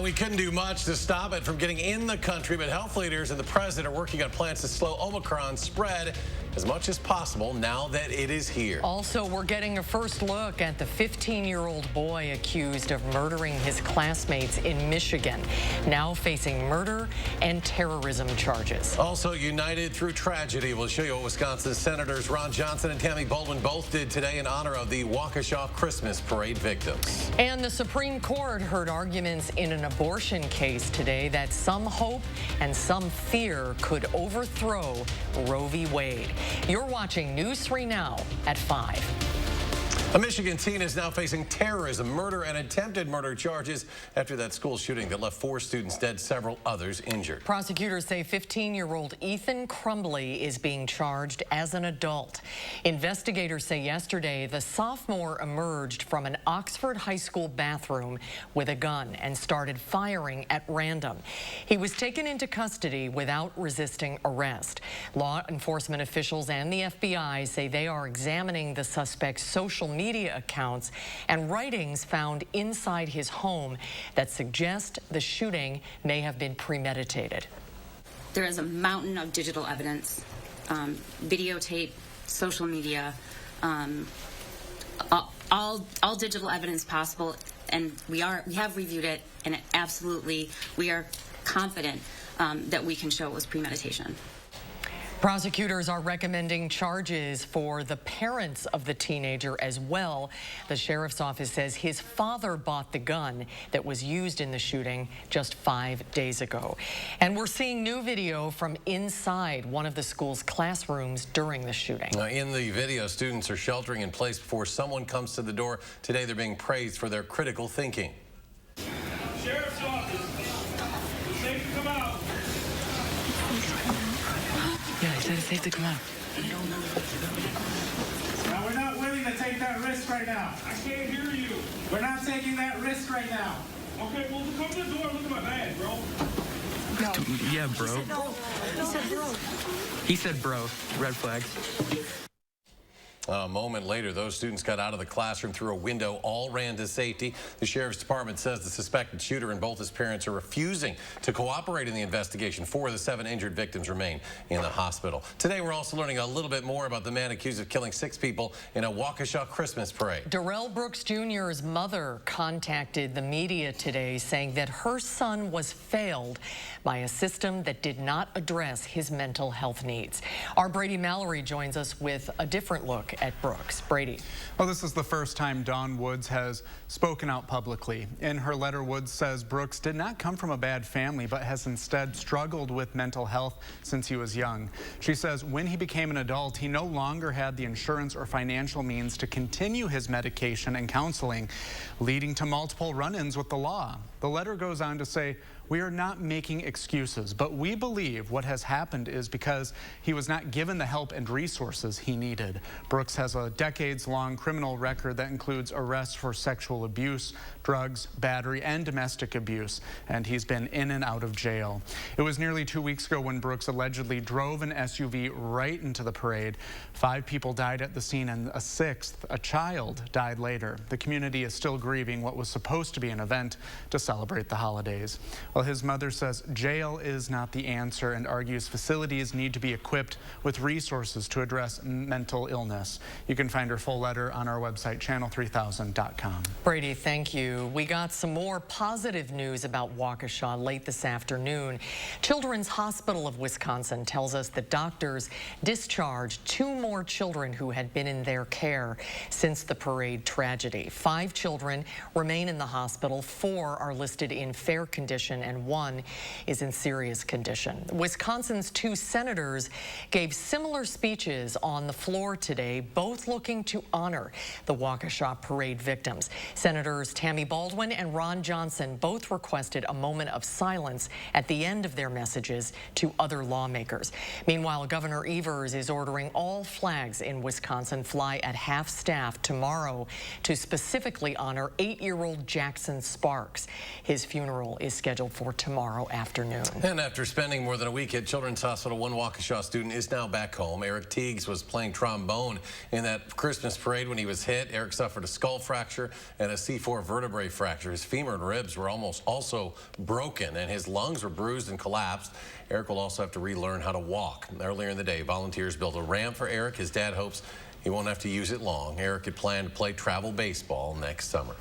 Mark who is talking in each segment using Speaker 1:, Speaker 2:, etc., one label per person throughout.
Speaker 1: Well, we couldn't do much to stop it from getting in the country, but health leaders and the president are working on plans to slow Omicron's spread as much as possible now that it is here.
Speaker 2: Also, we're getting a first look at the 15-year-old boy accused of murdering his classmates in Michigan, now facing murder and terrorism charges.
Speaker 1: Also, united through tragedy. We'll show you what Wisconsin Senators Ron Johnson and Tammy Baldwin both did today in honor of the Waukesha Christmas Parade victims.
Speaker 2: And the Supreme Court heard arguments in an abortion case today that some hope and some fear could overthrow Roe v. Wade. You're watching News 3 Now at 5.
Speaker 1: A Michigan teen is now facing terrorism, murder, and attempted murder charges after that school shooting that left 4 students dead, several others injured.
Speaker 2: Prosecutors say 15-year-old Ethan Crumbly is being charged as an adult. Investigators say yesterday the sophomore emerged from an Oxford high school bathroom with a gun and started firing at random. He was taken into custody without resisting arrest. Law enforcement officials and the FBI say they are examining the suspect's social media accounts and writings found inside his home that suggest the shooting may have been premeditated.
Speaker 3: There is a mountain of digital evidence, videotape, social media, all digital evidence possible, and we have reviewed it, and we are confident that we can show it was premeditation.
Speaker 2: Prosecutors are recommending charges for the parents of the teenager as well. The sheriff's office says his father bought the gun that was used in the shooting just 5 days ago. And we're seeing new video from inside one of the school's classrooms during the shooting.
Speaker 1: In the video, students are sheltering in place before someone comes to the door. Today, they're being praised for their critical thinking.
Speaker 4: Sheriff's office, it's safe to come out.
Speaker 5: Yeah, he said it's safe to come out.
Speaker 4: Now, we're not willing to take that risk right now. I can't hear you. We're not taking that risk right now. Okay, well, come to the door and look at my bag, bro.
Speaker 5: No. Yeah, bro.
Speaker 6: He said bro.
Speaker 5: He said bro. Red flags.
Speaker 1: A moment later, those students got out of the classroom through a window, all ran to safety. The sheriff's department says the suspected shooter and both his parents are refusing to cooperate in the investigation. 4 of the 7 injured victims remain in the hospital. Today, we're also learning a little bit more about the man accused of killing 6 people in a Waukesha Christmas parade.
Speaker 2: Darrell Brooks Jr.'s mother contacted the media today saying that her son was failed by a system that did not address his mental health needs. Our Brady Mallory joins us with a different look at Brooks. Brady.
Speaker 7: Well, this is the first time Dawn Woods has spoken out publicly. In her letter, Woods says Brooks did not come from a bad family, but has instead struggled with mental health since he was young. She says when he became an adult, he no longer had the insurance or financial means to continue his medication and counseling, leading to multiple run-ins with the law. The letter goes on to say, "We are not making excuses, but we believe what has happened is because he was not given the help and resources he needed." Brooks has a decades-long criminal record that includes arrests for sexual abuse, drugs, battery, and domestic abuse, and he's been in and out of jail. It was nearly 2 weeks ago when Brooks allegedly drove an SUV right into the parade. 5 people died at the scene, and a 6th, a child, died later. The community is still grieving what was supposed to be an event to celebrate the holidays. Well, his mother says jail is not the answer and argues facilities need to be equipped with resources to address mental illness. You can find her full letter on our website, channel3000.com.
Speaker 2: Brady, thank you. We got some more positive news about Waukesha late this afternoon. Children's Hospital of Wisconsin tells us that doctors discharged 2 more children who had been in their care since the parade tragedy. 5 children remain in the hospital. 4 are listed in fair condition and 1 is in serious condition. Wisconsin's 2 senators gave similar speeches on the floor today, both looking to honor the Waukesha parade victims. Senators Tammy Baldwin and Ron Johnson both requested a moment of silence at the end of their messages to other lawmakers. Meanwhile, Governor Evers is ordering all flags in Wisconsin fly at half-staff tomorrow to specifically honor 8-year-old Jackson Sparks. His funeral is scheduled for tomorrow afternoon.
Speaker 1: And after spending more than a week at Children's Hospital, one Waukesha student is now back home. Eric Teagues was playing trombone in that Christmas parade when he was hit. Eric suffered a skull fracture and a C4 vertebrae fracture. His femur and ribs were also broken, and his lungs were bruised and collapsed. Eric will also have to relearn how to walk. Earlier in the day, volunteers built a ramp for Eric. His dad hopes he won't have to use it long. Eric had planned to play travel baseball next summer.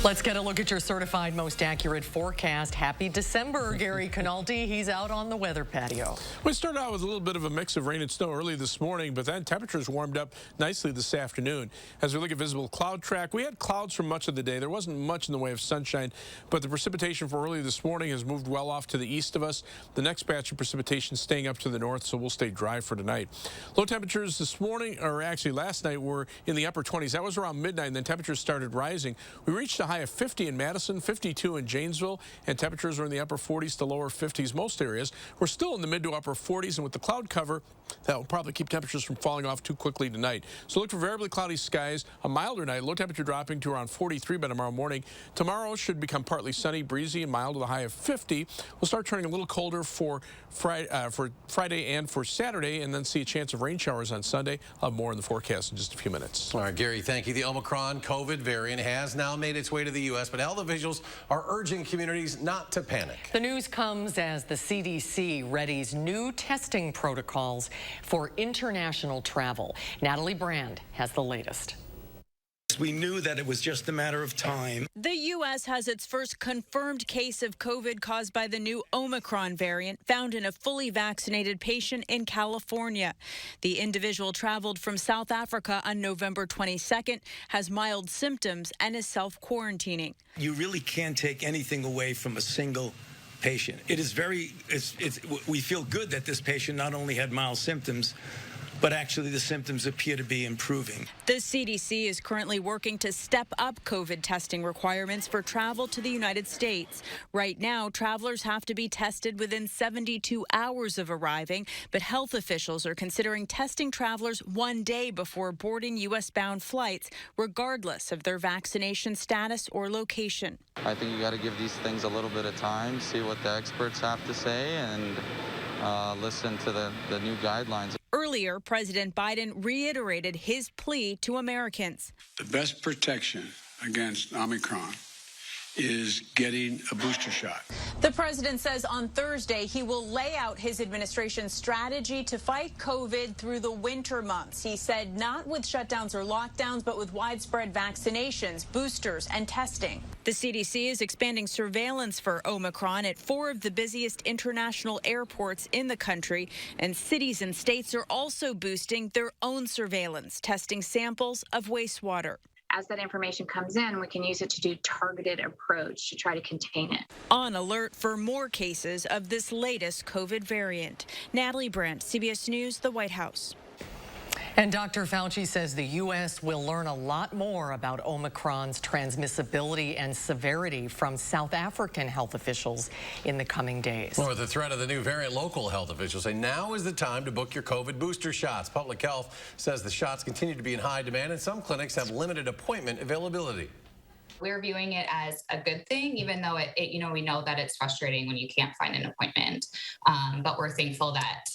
Speaker 2: Let's get a look at your certified most accurate forecast. Happy December, Gary Canaldi. He's out on the weather patio.
Speaker 6: We started out with a little bit of a mix of rain and snow early this morning, but then temperatures warmed up nicely this afternoon. As we look at visible cloud track, we had clouds for much of the day. There wasn't much in the way of sunshine, but the precipitation for early this morning has moved well off to the east of us. The next batch of precipitation staying up to the north, so we'll stay dry for tonight. Low temperatures this morning, or actually last night, were in the upper 20s. That was around midnight, and then temperatures started rising. We reached a high of 50 in Madison, 52 in Janesville, and temperatures are in the upper 40s to lower 50s most areas. We're still in the mid to upper 40s, and with the cloud cover, that will probably keep temperatures from falling off too quickly tonight. So look for variably cloudy skies, a milder night, low temperature dropping to around 43 by tomorrow morning. Tomorrow should become partly sunny, breezy, and mild with a high of 50. We'll start turning a little colder for Friday and for Saturday, and then see a chance of rain showers on Sunday. I'll have more in the forecast in just a few minutes.
Speaker 1: All right, Gary, thank you. The Omicron COVID variant has now made its way to the U.S., but health officials are urging communities not to panic.
Speaker 2: The news comes as the CDC readies new testing protocols for international travel. Natalie Brand has the latest.
Speaker 8: We knew that it was just a matter of time.
Speaker 9: The U.S. has its first confirmed case of COVID caused by the new Omicron variant found in a fully vaccinated patient in California. The individual traveled from South Africa on November 22nd, has mild symptoms, and is self-quarantining.
Speaker 8: You really can't take anything away from a single patient. It is we feel good that this patient not only had mild symptoms, but actually the symptoms appear to be improving.
Speaker 9: The CDC is currently working to step up COVID testing requirements for travel to the United States. Right now, travelers have to be tested within 72 hours of arriving, but health officials are considering testing travelers one day before boarding U.S.-bound flights, regardless of their vaccination status or location.
Speaker 10: I think you got to give these things a little bit of time, see what the experts have to say, and listen to the new guidelines.
Speaker 9: Earlier, President Biden reiterated his plea to Americans.
Speaker 11: The best protection against Omicron is getting a booster shot.
Speaker 9: The president says on Thursday he will lay out his administration's strategy to fight COVID through the winter months. He said not with shutdowns or lockdowns, but with widespread vaccinations, boosters, and testing. The CDC is expanding surveillance for Omicron at 4 of the busiest international airports in the country, and cities and states are also boosting their own surveillance, testing samples of wastewater.
Speaker 12: As that information comes in, we can use it to do targeted approach to try to contain it.
Speaker 9: On alert for more cases of this latest COVID variant. Natalie Brandt, CBS News, the White House.
Speaker 2: And Dr. Fauci says the U.S. will learn a lot more about Omicron's transmissibility and severity from South African health officials in the coming days.
Speaker 1: Well, with the threat of the new variant, local health officials say now is the time to book your COVID booster shots. Public Health says the shots continue to be in high demand, and some clinics have limited appointment availability.
Speaker 13: We're viewing it as a good thing, even though we know that it's frustrating when you can't find an appointment. But we're thankful that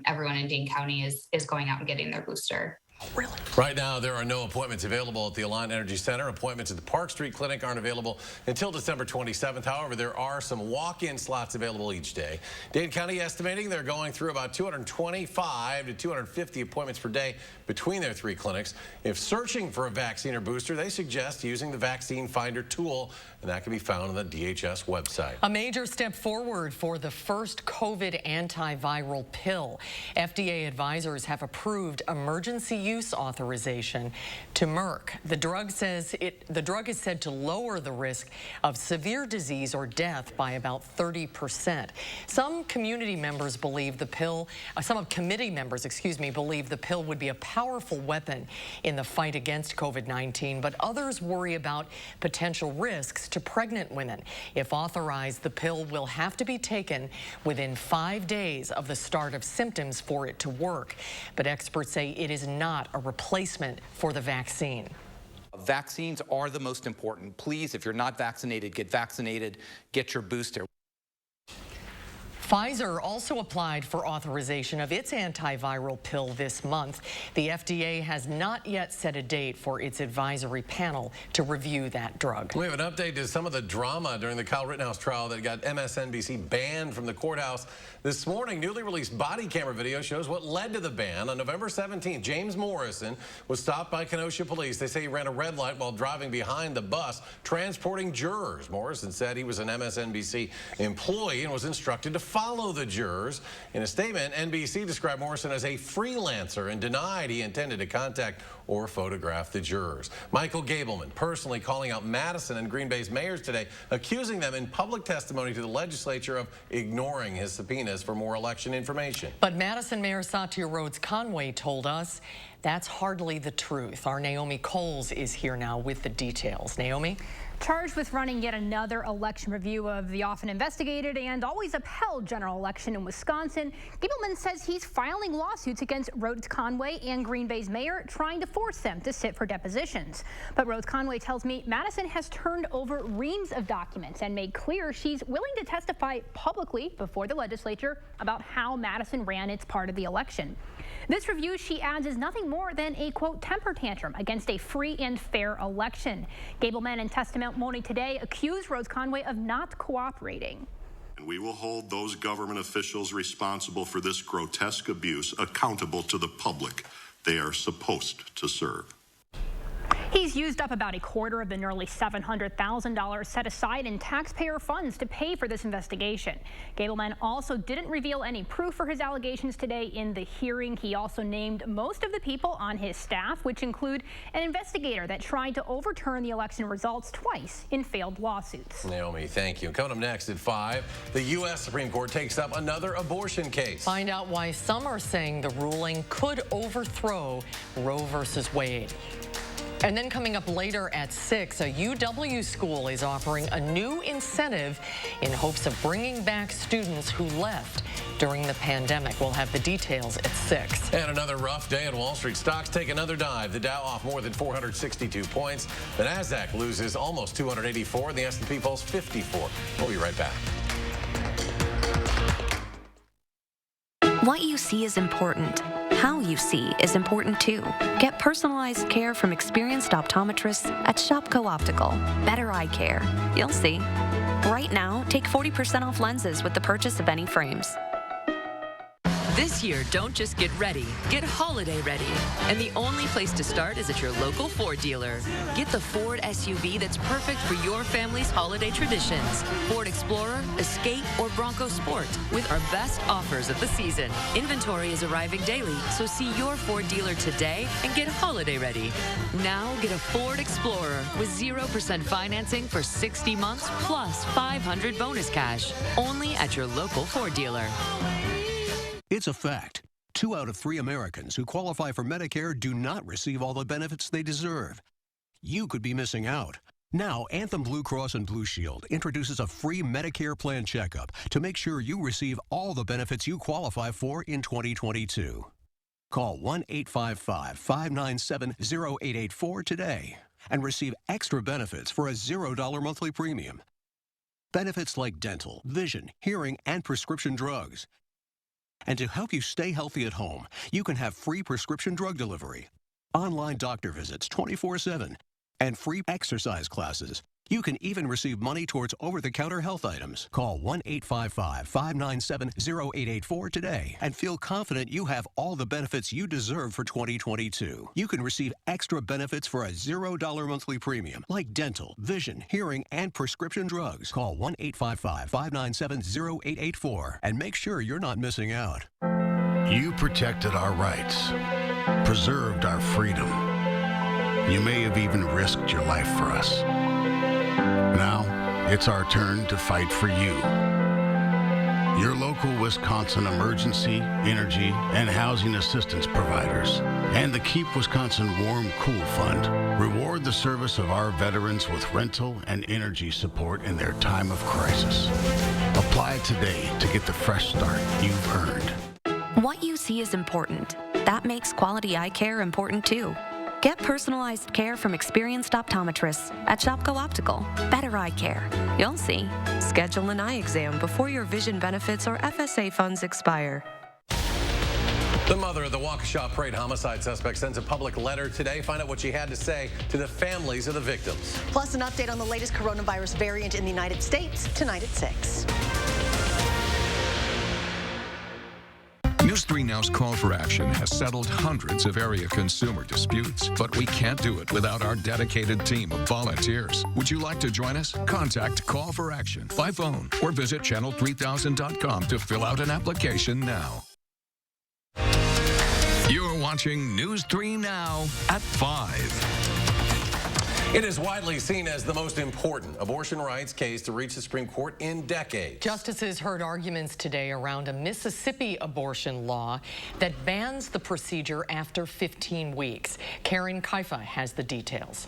Speaker 13: everyone in Dane County is going out and getting their booster.
Speaker 2: Really?
Speaker 1: Right now, there are no appointments available at the Alliant Energy Center. Appointments at the Park Street Clinic aren't available until December 27th. However, there are some walk-in slots available each day. Dane County estimating they're going through about 225 to 250 appointments per day between their 3 clinics. If searching for a vaccine or booster, they suggest using the Vaccine Finder tool, and that can be found on the DHS website.
Speaker 2: A major step forward for the first COVID antiviral pill. FDA advisors have approved emergency use authorization to Merck. The drug is said to lower the risk of severe disease or death by about 30%. Some committee members believe the pill would be a powerful weapon in the fight against COVID-19, but others worry about potential risks to pregnant women. If authorized, the pill will have to be taken within 5 days of the start of symptoms for it to work. But experts say it is not a replacement for the vaccine.
Speaker 14: Vaccines are the most important. Please, if you're not vaccinated, get vaccinated, get your booster.
Speaker 2: Pfizer also applied for authorization of its antiviral pill this month. The FDA has not yet set a date for its advisory panel to review that drug.
Speaker 1: We have an update to some of the drama during the Kyle Rittenhouse trial that got MSNBC banned from the courthouse. This morning, newly released body camera video shows what led to the ban. On November 17th, James Morrison was stopped by Kenosha police. They say he ran a red light while driving behind the bus transporting jurors. Morrison said he was an MSNBC employee and was instructed to follow the jurors. In a statement, NBC described Morrison as a freelancer and denied he intended to contact or photograph the jurors. Michael Gableman personally calling out Madison and Green Bay's mayors today, accusing them in public testimony to the legislature of ignoring his subpoenas for more election information.
Speaker 2: But Madison Mayor Satya Rhodes Conway told us that's hardly the truth. Our Naomi Coles is here now with the details. Naomi?
Speaker 14: Charged with running yet another election review of the often investigated and always upheld general election in Wisconsin, Gableman says he's filing lawsuits against Rhodes Conway and Green Bay's mayor, trying to force them to sit for depositions. But Rhodes Conway tells me Madison has turned over reams of documents and made clear she's willing to testify publicly before the legislature about how Madison ran its part of the election. This review, she adds, is nothing more than a, quote, temper tantrum against a free and fair election. Gableman in testimony today accused Rhodes Conway of not cooperating.
Speaker 15: And we will hold those government officials responsible for this grotesque abuse accountable to the public they are supposed to serve.
Speaker 14: He's used up about a quarter of the nearly $700,000 set aside in taxpayer funds to pay for this investigation. Gableman also didn't reveal any proof for his allegations today in the hearing. He also named most of the people on his staff, which include an investigator that tried to overturn the election results twice in failed lawsuits.
Speaker 1: Naomi, thank you. Coming up next at 5, the U.S. Supreme Court takes up another abortion case.
Speaker 2: Find out why some are saying the ruling could overthrow Roe versus Wade. And then coming up later at 6, a UW school is offering a new incentive in hopes of bringing back students who left during the pandemic. We'll have the details at 6.
Speaker 1: And another rough day on Wall Street. Stocks take another dive. The Dow off more than 462 points. The Nasdaq loses almost 284, and the S&P falls 54. We'll be right back.
Speaker 16: What you see is important. How you see is important too. Get personalized care from experienced optometrists at Shopko Optical. Better eye care. You'll see. Right now, take 40% off lenses with the purchase of any frames.
Speaker 17: This year, don't just get ready, get holiday ready. And the only place to start is at your local Ford dealer. Get the Ford SUV that's perfect for your family's holiday traditions. Ford Explorer, Escape, or Bronco Sport with our best offers of the season. Inventory is arriving daily, so see your Ford dealer today and get holiday ready. Now get a Ford Explorer with 0% financing for 60 months plus $500 bonus cash. Only at your local Ford dealer.
Speaker 18: It's a fact. 2 out of 3 Americans who qualify for Medicare do not receive all the benefits they deserve. You could be missing out. Now, Anthem Blue Cross and Blue Shield introduces a free Medicare plan checkup to make sure you receive all the benefits you qualify for in 2022. Call 1-855-597-0884 today and receive extra benefits for a $0 monthly premium. Benefits like dental, vision, hearing, and prescription drugs. And to help you stay healthy at home, you can have free prescription drug delivery, online doctor visits 24/7, and free exercise classes. You can even receive money towards over-the-counter health items. Call 1-855-597-0884 today and feel confident you have all the benefits you deserve for 2022. You can receive extra benefits for a $0 monthly premium, like dental, vision, hearing, and prescription drugs. Call 1-855-597-0884 and make sure you're not missing out.
Speaker 19: You protected our rights, preserved our freedom. You may have even risked your life for us. Now, it's our turn to fight for you. Your local Wisconsin emergency, energy, and housing assistance providers, and the Keep Wisconsin Warm Cool Fund reward the service of our veterans with rental and energy support in their time of crisis. Apply today to get the fresh start you've earned.
Speaker 16: What you see is important. That makes quality eye care important too. Get personalized care from experienced optometrists at Shopko Optical. Better eye care. You'll see. Schedule an eye exam before your vision benefits or FSA funds expire.
Speaker 1: The mother of the Waukesha Parade homicide suspect sends a public letter today. Find out what she had to say to the families of the victims.
Speaker 20: Plus an update on the latest coronavirus variant in the United States tonight at 6.
Speaker 21: News 3 Now's Call for Action has settled hundreds of area consumer disputes, but we can't do it without our dedicated team of volunteers. Would you like to join us? Contact Call for Action by phone or visit channel3000.com to fill out an application now. You're watching News 3 Now at 5.
Speaker 1: It is widely seen as the most important abortion rights case to reach the Supreme Court in decades.
Speaker 2: Justices heard arguments today around a Mississippi abortion law that bans the procedure after 15 weeks. Karen Kaifa has the details.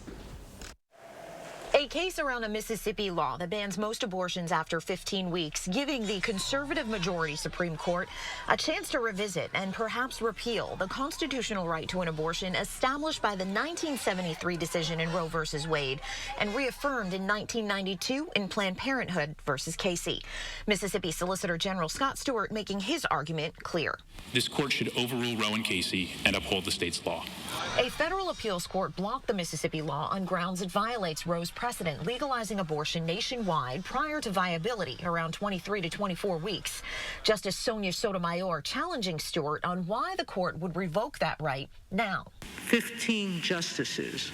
Speaker 22: A case around a Mississippi law that bans most abortions after 15 weeks, giving the conservative majority Supreme Court a chance to revisit and perhaps repeal the constitutional right to an abortion established by the 1973 decision in Roe v. Wade and reaffirmed in 1992 in Planned Parenthood v. Casey. Mississippi Solicitor General Scott Stewart making his argument clear.
Speaker 23: This court should overrule Roe and Casey and uphold the state's law.
Speaker 22: A federal appeals court blocked the Mississippi law on grounds it violates Roe's precedent legalizing abortion nationwide prior to viability around 23 to 24 weeks. Justice Sonia Sotomayor challenging Stewart on why the court would revoke that right now.
Speaker 24: 15 justices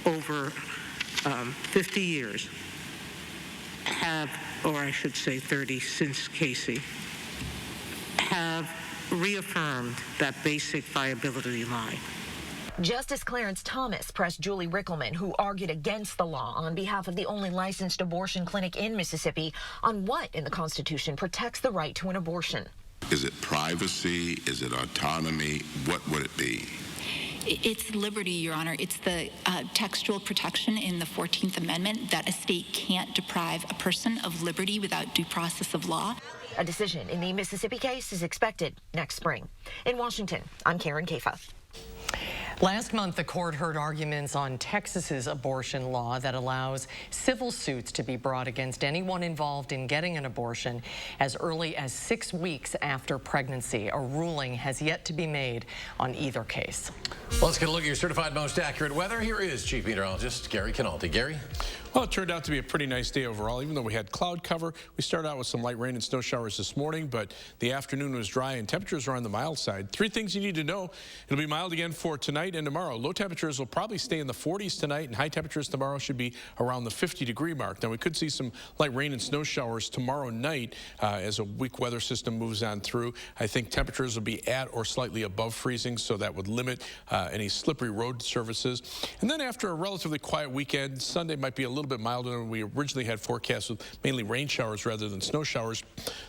Speaker 24: over 50 years have, or I should say 30 since Casey, have reaffirmed that basic viability line.
Speaker 22: Justice Clarence Thomas pressed Julie Rickleman, who argued against the law on behalf of the only licensed abortion clinic in Mississippi, on what in the Constitution protects the right to an abortion.
Speaker 25: Is it privacy? Is it autonomy? What would it be?
Speaker 26: It's liberty, Your Honor. It's the textual protection in the 14th Amendment that a state can't deprive a person of liberty without due process of law.
Speaker 22: A decision in the Mississippi case is expected next spring. In Washington, I'm Karen Kaifa.
Speaker 2: Last month, the court heard arguments on Texas's abortion law that allows civil suits to be brought against anyone involved in getting an abortion as early as 6 weeks after pregnancy. A ruling has yet to be made on either case.
Speaker 1: Well, let's get a look at your certified most accurate weather. Here is Chief Meteorologist Gary Canaldi. Gary?
Speaker 6: Well, it turned out to be a pretty nice day overall. Even though we had cloud cover, we started out with some light rain and snow showers this morning, but the afternoon was dry and temperatures are on the mild side. 3 things you need to know. It'll be mild again for tonight and tomorrow. Low temperatures will probably stay in the 40s tonight, and high temperatures tomorrow should be around the 50-degree mark. Now, we could see some light rain and snow showers tomorrow night as a weak weather system moves on through. I think temperatures will be at or slightly above freezing, so that would limit any slippery road surfaces. And then after a relatively quiet weekend, Sunday might be a little bit milder than we originally had forecast, with mainly rain showers rather than snow showers.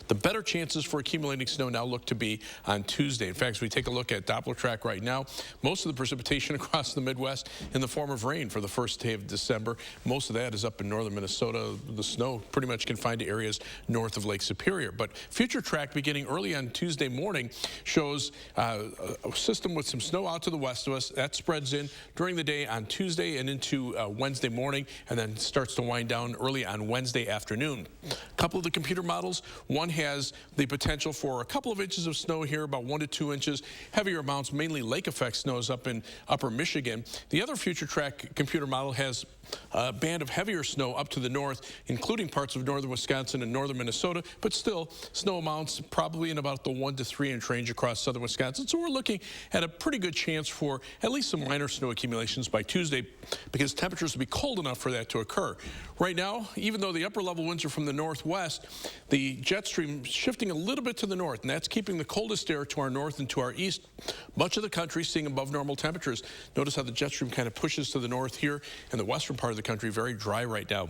Speaker 6: The better chances for accumulating snow now look to be on Tuesday. In fact, as we take a look at Doppler track right now, most of the precipitation across the Midwest in the form of rain for the first day of December. Most of that is up in northern Minnesota. The snow pretty much confined to areas north of Lake Superior. But future track beginning early on Tuesday morning shows a system with some snow out to the west of us. That spreads in during the day on Tuesday and into Wednesday morning, and then starts to wind down early on Wednesday afternoon. A couple of the computer models, one has the potential for a couple of inches of snow here, about 1 to 2 inches. Heavier amounts, mainly lake effect snows up in upper Michigan. The other future track computer model has a band of heavier snow up to the north, including parts of northern Wisconsin and northern Minnesota, but still snow amounts probably in about the 1 to 3 inch range across southern Wisconsin. So we're looking at a pretty good chance for at least some minor snow accumulations by Tuesday, because temperatures will be cold enough for that to occur. Right now, even though the upper level winds are from the northwest, the jet stream shifting a little bit to the north, and that's keeping the coldest air to our north and to our east. Much of the country seeing above normal temperatures. Notice how the jet stream kind of pushes to the north here, and the western part of the country very dry right now.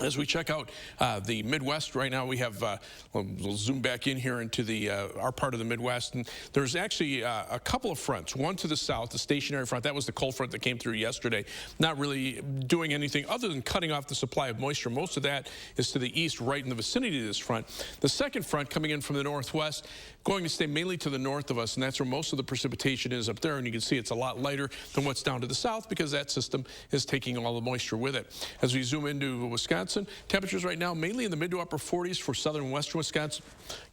Speaker 6: As we check out the Midwest right now, we have, we'll zoom back in here into the our part of the Midwest, and there's actually a couple of fronts. One to the south, the stationary front, that was the cold front that came through yesterday, not really doing anything other than cutting off the supply of moisture. Most of that is to the east, right in the vicinity of this front. The second front coming in from the northwest, going to stay mainly to the north of us, and that's where most of the precipitation is up there, and you can see it's a lot lighter than what's down to the south because that system is taking all the moisture with it. As we zoom into Wisconsin, temperatures right now mainly in the mid to upper 40s for southern and western Wisconsin.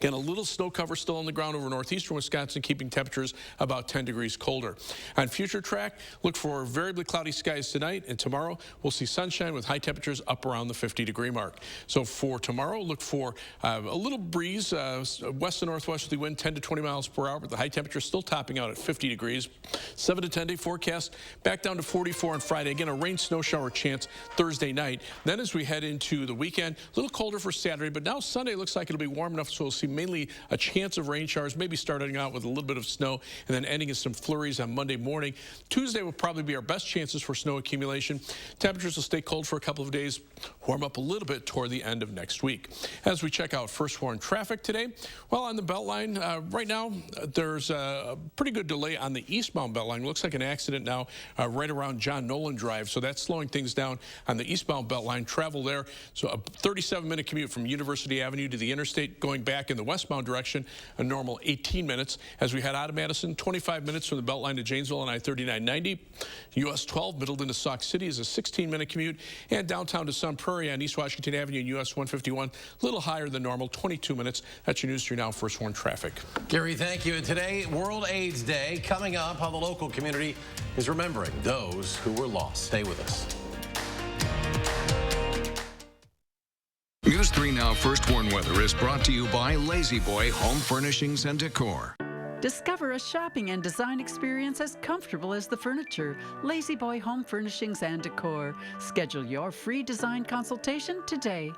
Speaker 6: Again, a little snow cover still on the ground over northeastern Wisconsin, keeping temperatures about 10 degrees colder. On future track, look for variably cloudy skies tonight, and tomorrow we'll see sunshine with high temperatures up around the 50-degree mark. So for tomorrow, look for a little breeze, west and northwesterly wind, 10 to 20 miles per hour, but the high temperature still topping out at 50 degrees. 7 to 10 day forecast, back down to 44 on Friday. Again, a rain snow shower chance Thursday night. Then as we head into the weekend, a little colder for Saturday, but now Sunday looks like it'll be warm enough, so we'll see mainly a chance of rain showers, maybe starting out with a little bit of snow and then ending in some flurries on Monday morning. Tuesday will probably be our best chances for snow accumulation. Temperatures will stay cold for a couple of days, warm up a little bit toward the end of next week. As we check out first warn traffic today, well, on the Beltline, right now there's a pretty good delay on the eastbound Beltline. Looks like an accident now right around John Nolan Drive, so that's slowing things down on the eastbound Beltline. Travel there, so a 37-minute commute from University Avenue to the interstate. Going back in the westbound direction, a normal 18 minutes. As we head out of Madison, 25 minutes from the Beltline to Janesville on I-3990. US 12 Middleton to Sauk City is a 16-minute commute, and downtown to Sun Prairie on East Washington Avenue and US 151, a little higher than normal, 22 minutes. That's your News 3 Now First Warn traffic.
Speaker 1: Gary, thank you. And today, World AIDS Day. Coming up, how the local community is remembering those who were lost. Stay with us.
Speaker 21: News 3 Now First Warn Weather is brought to you by Lazy Boy Home Furnishings and Decor.
Speaker 3: Discover a shopping and design experience as comfortable as the furniture. Lazy Boy Home Furnishings and Decor. Schedule your free design consultation today.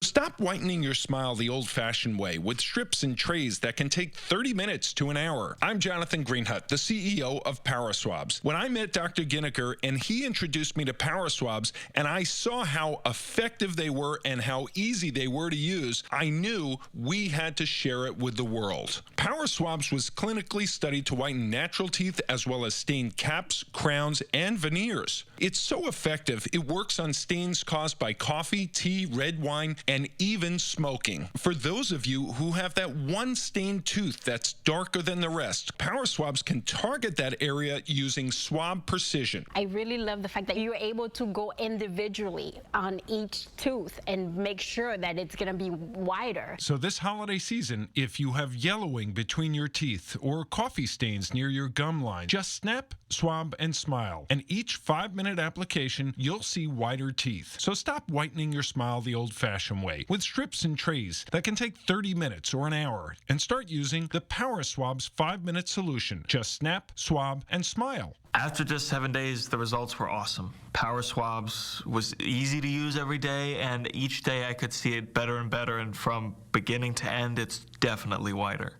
Speaker 4: Stop whitening your smile the old-fashioned way with strips and trays that can take 30 minutes to an hour. I'm Jonathan Greenhut, the CEO of Power Swabs. When I met Dr. Ginniker and he introduced me to Power Swabs and I saw how effective they were and how easy they were to use, I knew we had to share it with the world. Power Swabs was clinically studied to whiten natural teeth as well as stain caps, crowns, and veneers. It's so effective, it works on stains caused by coffee, tea, red wine, and even smoking. For those of you who have that one stained tooth that's darker than the rest, Power Swabs can target that area using swab precision.
Speaker 5: I really love the fact that you're able to go individually on each tooth and make sure that it's going to be wider.
Speaker 4: So this holiday season, if you have yellowing between your teeth or coffee stains near your gum line, just snap, swab, and smile. And each 5-minute application, you'll see whiter teeth. So stop whitening your smile the old-fashioned way with strips and trays that can take 30 minutes or an hour, and start using the Power Swabs 5-minute solution. Just snap, swab, and smile.
Speaker 7: After just 7 days, the results were awesome. Power Swabs was easy to use every day, and each day I could see it better and better, and from beginning to end, it's definitely whiter.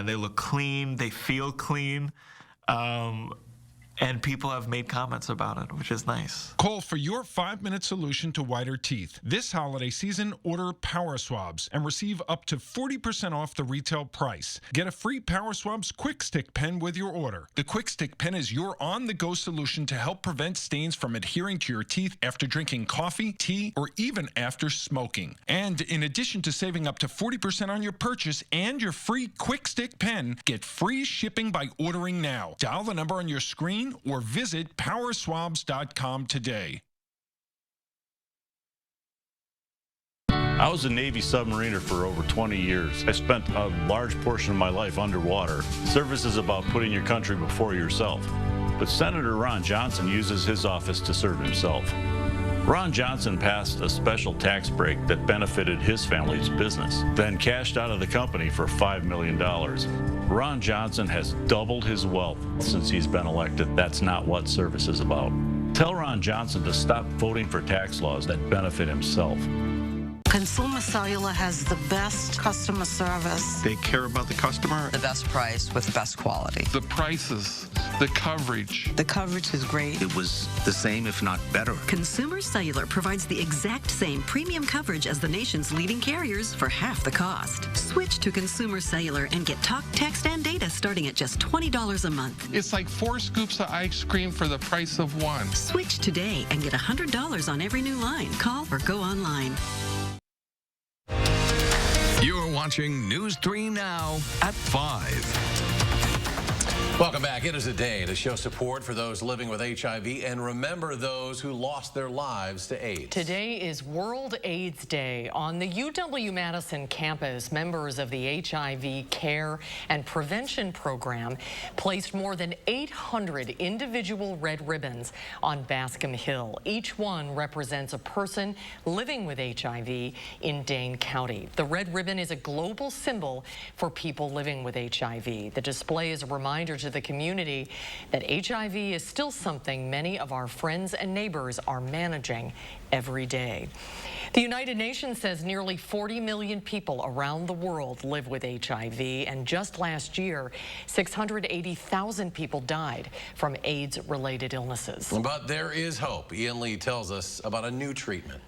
Speaker 7: They look clean, they feel clean. And people have made comments about it, which is nice.
Speaker 4: Call for your 5-minute solution to whiter teeth. This holiday season, order Power Swabs and receive up to 40% off the retail price. Get a free Power Swabs Quick Stick pen with your order. The Quick Stick pen is your on-the-go solution to help prevent stains from adhering to your teeth after drinking coffee, tea, or even after smoking. And in addition to saving up to 40% on your purchase and your free Quick Stick pen, get free shipping by ordering now. Dial the number on your screen or visit powerswabs.com today.
Speaker 8: I was a Navy submariner for over 20 years. I spent a large portion of my life underwater. Service is about putting your country before yourself. But Senator Ron Johnson uses his office to serve himself. Ron Johnson passed a special tax break that benefited his family's business, then cashed out of the company for $5 million. Ron Johnson has doubled his wealth since he's been elected. That's not what service is about. Tell Ron Johnson to stop voting for tax laws that benefit himself.
Speaker 9: Consumer Cellular has the best customer service.
Speaker 10: They care about the customer.
Speaker 11: The best price with the best quality.
Speaker 10: The prices, the coverage.
Speaker 9: The coverage is great.
Speaker 12: It was the same, if not better.
Speaker 13: Consumer Cellular provides the exact same premium coverage as the nation's leading carriers for half the cost. Switch to Consumer Cellular and get talk, text, and data starting at just $20 a month.
Speaker 10: It's like 4 scoops of ice cream for the price of 1.
Speaker 13: Switch today and get $100 on every new line. Call or go online.
Speaker 21: You're watching News 3 Now at 5.
Speaker 1: Welcome back. It is a day to show support for those living with HIV and remember those who lost their lives to AIDS.
Speaker 2: Today is World AIDS Day. On the UW-Madison campus, members of the HIV Care and Prevention Program placed more than 800 individual red ribbons on Bascom Hill. Each one represents a person living with HIV in Dane County. The red ribbon is a global symbol for people living with HIV. The display is a reminder to the community that HIV is still something many of our friends and neighbors are managing every day. The United Nations says nearly 40 million people around the world live with HIV, and just last year, 680,000 people died from AIDS-related illnesses.
Speaker 1: But there is hope. Ian Lee tells us about a new treatment.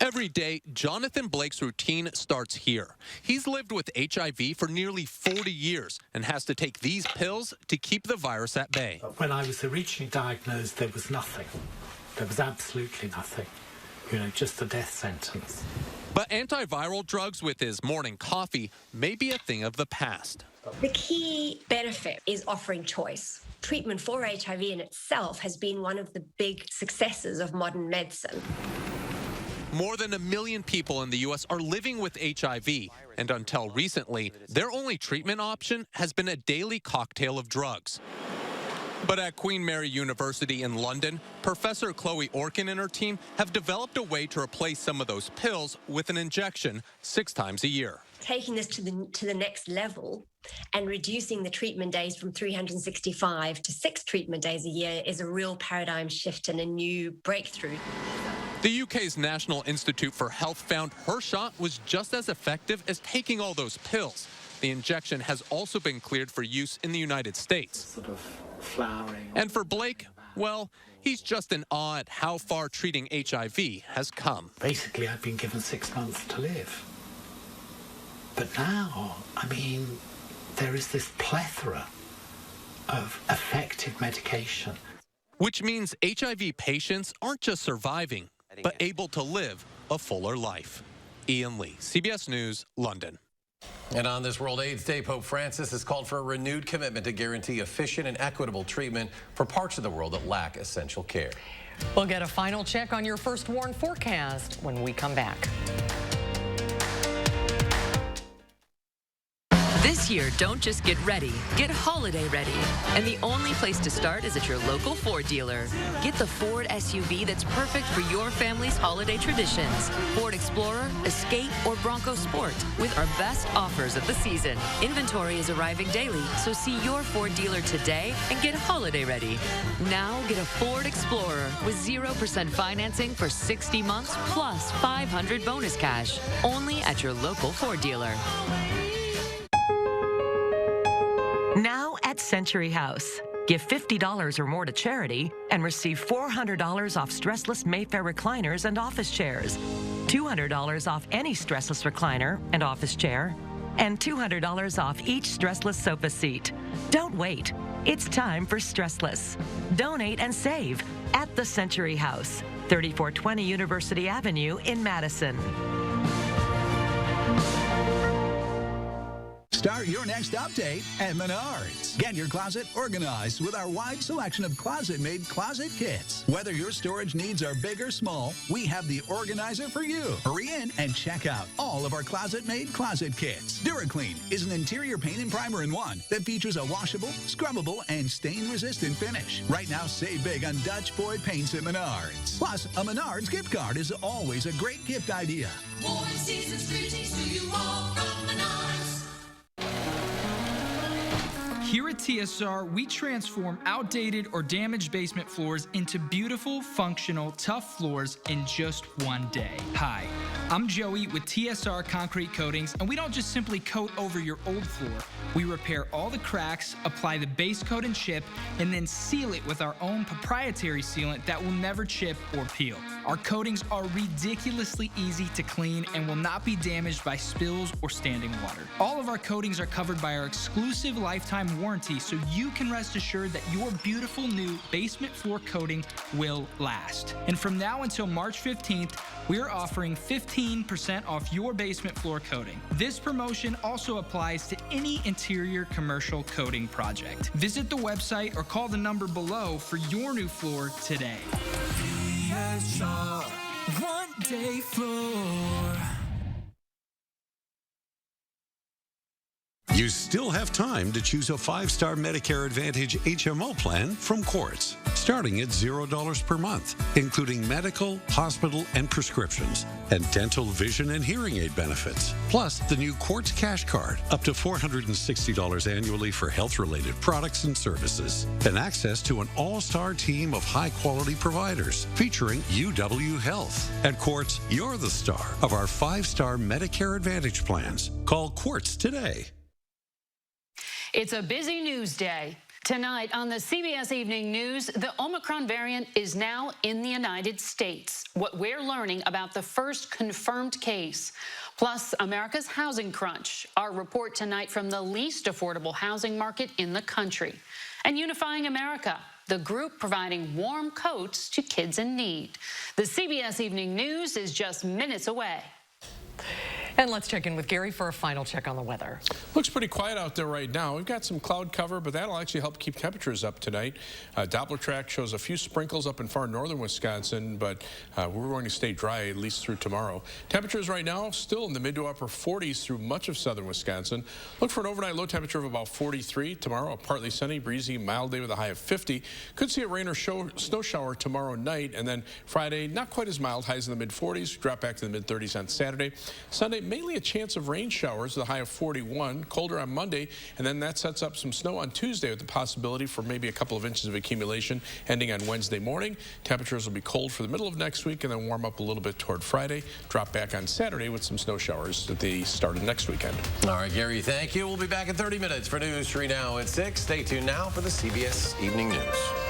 Speaker 15: Every day, Jonathan Blake's routine starts here. He's lived with HIV for nearly 40 years and has to take these pills to keep the virus at bay.
Speaker 27: When I was originally diagnosed, there was nothing. There was absolutely nothing. You know, just a death sentence.
Speaker 15: But antiviral drugs with his morning coffee may be a thing of the past.
Speaker 28: The key benefit is offering choice. Treatment for HIV in itself has been one of the big successes of modern medicine.
Speaker 15: More than 1 million people in the U.S. are living with HIV, and until recently, their only treatment option has been a daily cocktail of drugs. But at Queen Mary University in London, Professor Chloe Orkin and her team have developed a way to replace some of those pills with an injection 6 times a year.
Speaker 28: Taking this to the next level and reducing the treatment days from 365 to 6 treatment days a year is a real paradigm shift and a new breakthrough.
Speaker 15: The UK's National Institute for Health found her shot was just as effective as taking all those pills. The injection has also been cleared for use in the United States.
Speaker 27: Sort of flowering.
Speaker 15: And for Blake, well, he's just in awe at how far treating HIV has come.
Speaker 27: Basically, I've been given 6 months to live. But now, I mean, there is this plethora of effective medication.
Speaker 15: Which means HIV patients aren't just surviving, but able to live a fuller life. Ian Lee, CBS News, London.
Speaker 1: And on this World AIDS Day, Pope Francis has called for a renewed commitment to guarantee efficient and equitable treatment for parts of the world that lack essential care.
Speaker 2: We'll get a final check on your first warn forecast when we come back.
Speaker 17: This year, don't just get ready, get holiday ready. And the only place to start is at your local Ford dealer. Get the Ford SUV that's perfect for your family's holiday traditions. Ford Explorer, Escape, or Bronco Sport with our best offers of the season. Inventory is arriving daily, so see your Ford dealer today and get holiday ready. Now get a Ford Explorer with 0% financing for 60 months plus $500 bonus cash. Only at your local Ford dealer.
Speaker 29: Now at Century House. Give $50 or more to charity and receive $400 off stressless Mayfair recliners and office chairs, $200 off any stressless recliner and office chair, and $200 off each stressless sofa seat. Don't wait. It's time for stressless. Donate and save at the Century House, 3420 University Avenue in Madison.
Speaker 30: Start your next update at Menards. Get your closet organized with our wide selection of closet-made closet kits. Whether your storage needs are big or small, we have the organizer for you. Hurry in and check out all of our closet-made closet kits. DuraClean is an interior paint and primer in one that features a washable, scrubbable, and stain-resistant finish. Right now, save big on Dutch Boy paints at Menards. Plus, a Menards gift card is always a great gift idea.
Speaker 31: Warm season's greetings to you all from Menards.
Speaker 14: Here at TSR, we transform outdated or damaged basement floors into beautiful, functional, tough floors in just one day. Hi, I'm Joey with TSR Concrete Coatings, and we don't just simply coat over your old floor. We repair all the cracks, apply the base coat and chip, and then seal it with our own proprietary sealant that will never chip or peel. Our coatings are ridiculously easy to clean and will not be damaged by spills or standing water. All of our coatings are covered by our exclusive lifetime warranty, so you can rest assured that your beautiful new basement floor coating will last. And from now until March 15th, we're offering 15% off your basement floor coating. This promotion also applies to any interior commercial coating project. Visit the website or call the number below for your new floor today. TSR, one day floor.
Speaker 16: You still have time to choose a 5-star Medicare Advantage HMO plan from Quartz, starting at $0 per month, including medical, hospital, and prescriptions, and dental, vision, and hearing aid benefits. Plus, the new Quartz Cash Card, up to $460 annually for health-related products and services, and access to an all-star team of high-quality providers, featuring UW Health. At Quartz, you're the star of our 5-star Medicare Advantage plans. Call Quartz today.
Speaker 18: It's a busy news day. Tonight on the CBS Evening News, the Omicron variant is now in the United States. What we're learning about the first confirmed case. Plus, America's housing crunch. Our report tonight from the least affordable housing market in the country. And Unifying America, the group providing warm coats to kids in need. The CBS Evening News is just minutes away.
Speaker 2: And let's check in with Gary for a final check on the weather.
Speaker 6: Looks pretty quiet out there right now. We've got some cloud cover, but that'll actually help keep temperatures up tonight. Doppler track shows a few sprinkles up in far northern Wisconsin, but we're going to stay dry at least through tomorrow. Temperatures right now still in the mid to upper 40s through much of southern Wisconsin. Look for an overnight low temperature of about 43. Tomorrow, a partly sunny, breezy, mild day with a high of 50. Could see a rain or snow shower tomorrow night, and then Friday, not quite as mild, highs in the mid 40s, drop back to the mid 30s on Saturday. Sunday, mainly a chance of rain showers, the high of 41, colder on Monday, and then that sets up some snow on Tuesday with the possibility for maybe a couple of inches of accumulation ending on Wednesday morning. Temperatures will be cold for the middle of next week and then warm up a little bit toward Friday, drop back on Saturday with some snow showers at the start of next weekend.
Speaker 1: All right, Gary, thank you. We'll be back in 30 minutes for News 3 Now at 6. Stay tuned now for the CBS Evening News.